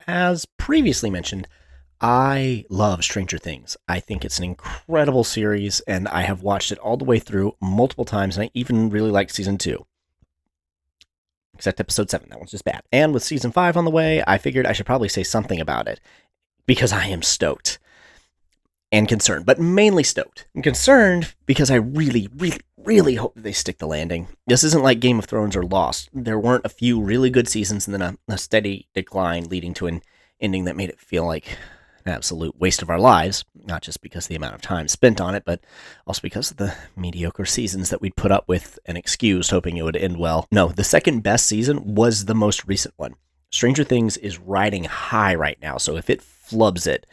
As previously mentioned, I love Stranger Things. I think it's an incredible series, and I have watched it all the way through multiple times, and I even really like season 2. Except episode 7, that one's just bad. And with season 5 on the way, I figured I should probably say something about it, because I am stoked and concerned, but mainly stoked. I'm concerned because I really hope that they stick the landing. This isn't like Game of Thrones or Lost. There weren't a few really good seasons and then a steady decline leading to an ending that made it feel like an absolute waste of our lives, not just because of the amount of time spent on it, but also because of the mediocre seasons that we'd put up with and excused hoping it would end well. No, the second best season was the most recent one. Stranger Things is riding high right now, so if it flubs it,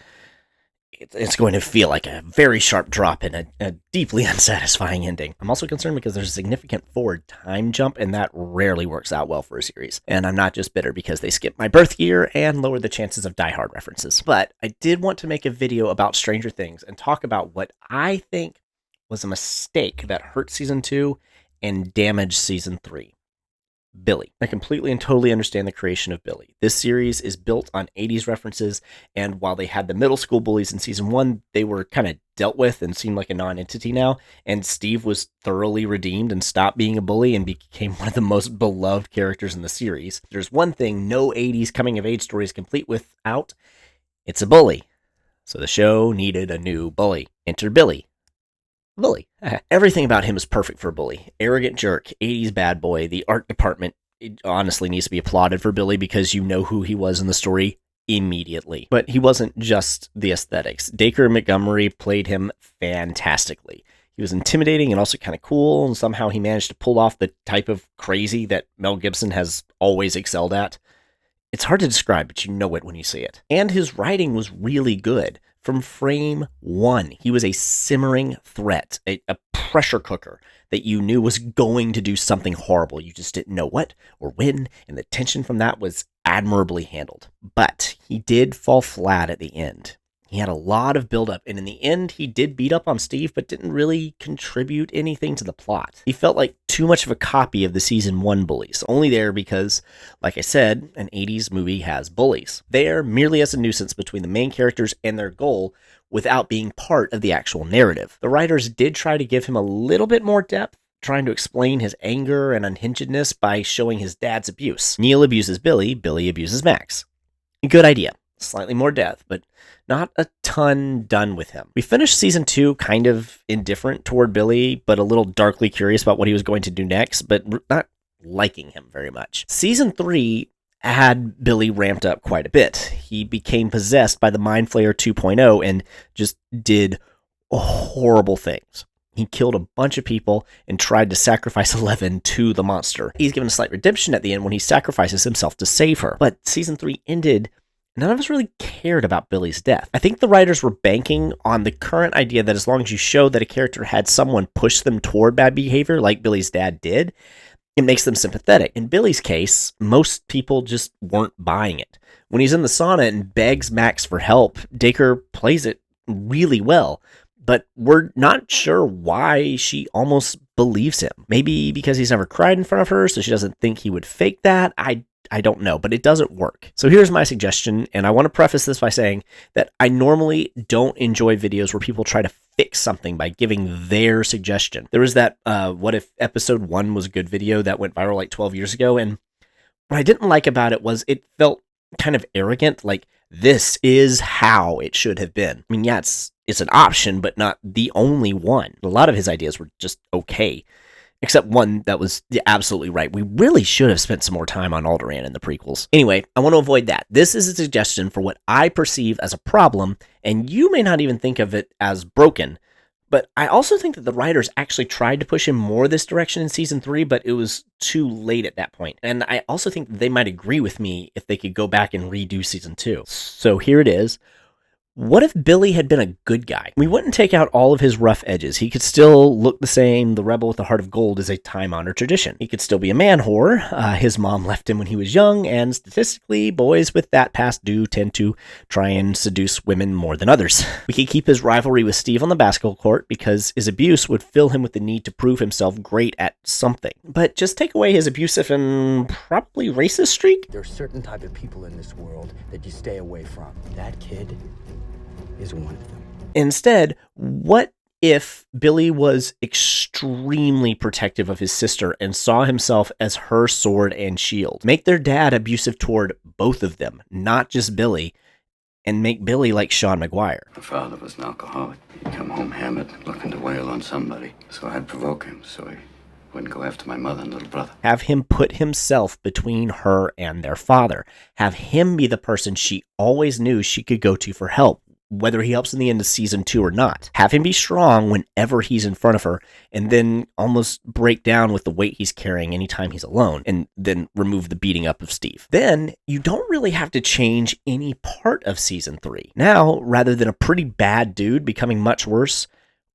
it's going to feel like a very sharp drop and a deeply unsatisfying ending. I'm also concerned because there's a significant forward time jump, and that rarely works out well for a series. And I'm not just bitter because they skipped my birth year and lowered the chances of Die Hard references. But I did want to make a video about Stranger Things and talk about what I think was a mistake that hurt season 2 and damaged season 3. Billy. I completely and totally understand the creation of Billy. This series is built on 80s references, and while they had the middle school bullies in season 1, they were kind of dealt with and seemed like a non-entity now, and Steve was thoroughly redeemed and stopped being a bully and became one of the most beloved characters in the series. There's one thing no 80s coming-of-age story is complete without, it's a bully. So the show needed a new bully. Enter Billy. Bully. Everything about him is perfect for a bully. Arrogant jerk, 80s bad boy. The art department honestly needs to be applauded for Billy because you know who he was in the story immediately. But he wasn't just the aesthetics. Dacre Montgomery played him fantastically. He was intimidating and also kind of cool, and somehow he managed to pull off the type of crazy that Mel Gibson has always excelled at. It's hard to describe, but you know it when you see it. And his writing was really good. From frame 1, he was a simmering threat, a pressure cooker that you knew was going to do something horrible. You just didn't know what or when, and the tension from that was admirably handled. But he did fall flat at the end. He had a lot of buildup, and in the end, he did beat up on Steve, but didn't really contribute anything to the plot. He felt like too much of a copy of the season 1 bullies, only there because, like I said, an 80s movie has bullies. There merely as a nuisance between the main characters and their goal without being part of the actual narrative. The writers did try to give him a little bit more depth, trying to explain his anger and unhingedness by showing his dad's abuse. Neil abuses Billy, Billy abuses Max. Good idea. Slightly more depth, but not a ton done with him. We finished season 2 kind of indifferent toward Billy, but a little darkly curious about what he was going to do next, but not liking him very much. Season 3 had Billy ramped up quite a bit. He became possessed by the Mind Flayer 2.0 and just did horrible things. He killed a bunch of people and tried to sacrifice 11 to the monster. He's given a slight redemption at the end when he sacrifices himself to save her. But season 3 ended. None of us really cared about Billy's death. I think the writers were banking on the current idea that as long as you show that a character had someone push them toward bad behavior, like Billy's dad did, it makes them sympathetic. In Billy's case, most people just weren't buying it. When he's in the sauna and begs Max for help, Dacre plays it really well, but we're not sure why she almost believes him. Maybe because he's never cried in front of her, so she doesn't think he would fake that. I don't know, but it doesn't work. So here's my suggestion, and I want to preface this by saying that I normally don't enjoy videos where people try to fix something by giving their suggestion. There was that What If Episode 1 was a good video that went viral like 12 years ago, and what I didn't like about it was it felt kind of arrogant, like this is how it should have been. I mean, yeah, it's an option, but not the only one. A lot of his ideas were just okay. Except one that was absolutely right. We really should have spent some more time on Alderaan in the prequels. Anyway, I want to avoid that. This is a suggestion for what I perceive as a problem, and you may not even think of it as broken. But I also think that the writers actually tried to push him more this direction in season 3, but it was too late at that point. And I also think that they might agree with me if they could go back and redo season 2. So here it is. What if Billy had been a good guy? We wouldn't take out all of his rough edges. He could still look the same. The rebel with the heart of gold is a time-honored tradition. He could still be a man whore. His mom left him when he was young, and statistically, boys with that past do tend to try and seduce women more than others. We could keep his rivalry with Steve on the basketball court because his abuse would fill him with the need to prove himself great at something. But just take away his abusive and probably racist streak? There are certain type of people in this world that you stay away from. That kid is one of them. Instead, what if Billy was extremely protective of his sister and saw himself as her sword and shield? Make their dad abusive toward both of them, not just Billy, and make Billy like Sean McGuire. My father was an alcoholic. He'd come home hammered, looking to wail on somebody. So I'd provoke him so he wouldn't go after my mother and little brother. Have him put himself between her and their father. Have him be the person she always knew she could go to for help, whether he helps in the end of season 2 or not. Have him be strong whenever he's in front of her, and then almost break down with the weight he's carrying anytime he's alone, and then remove the beating up of Steve. Then you don't really have to change any part of season 3. Now, rather than a pretty bad dude becoming much worse,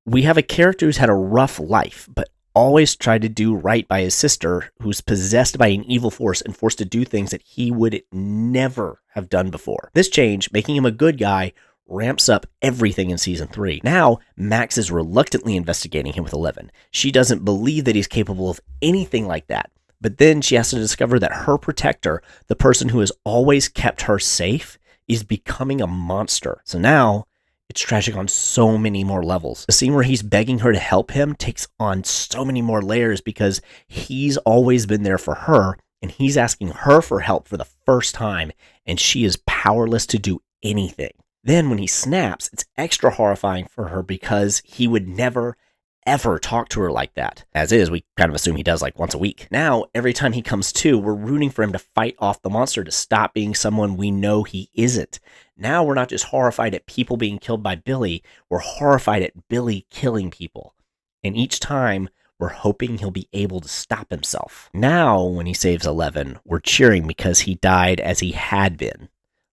we have a character who's had a rough life, but always tried to do right by his sister, who's possessed by an evil force and forced to do things that he would never have done before. This change, making him a good guy, ramps up everything in season 3. Now, Max is reluctantly investigating him with Eleven. She doesn't believe that he's capable of anything like that. But then she has to discover that her protector, the person who has always kept her safe, is becoming a monster. So now, it's tragic on so many more levels. The scene where he's begging her to help him takes on so many more layers because he's always been there for her, and he's asking her for help for the first time, and she is powerless to do anything. Then when he snaps, it's extra horrifying for her because he would never, ever talk to her like that. As is, we kind of assume he does like once a week. Now, every time he comes to, we're rooting for him to fight off the monster, to stop being someone we know he isn't. Now we're not just horrified at people being killed by Billy, we're horrified at Billy killing people. And each time, we're hoping he'll be able to stop himself. Now, when he saves Eleven, we're cheering because he died as he had been,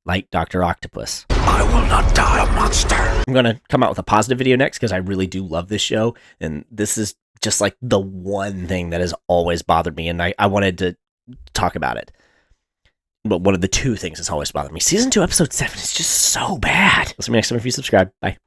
like Dr. Octopus. I will not die a monster. I'm going to come out with a positive video next because I really do love this show. And this is just like the one thing that has always bothered me. And I wanted to talk about it. But one of the two things that's always bothered me. Season 2, episode 7 is just so bad. Let's see you next time if you subscribe. Bye.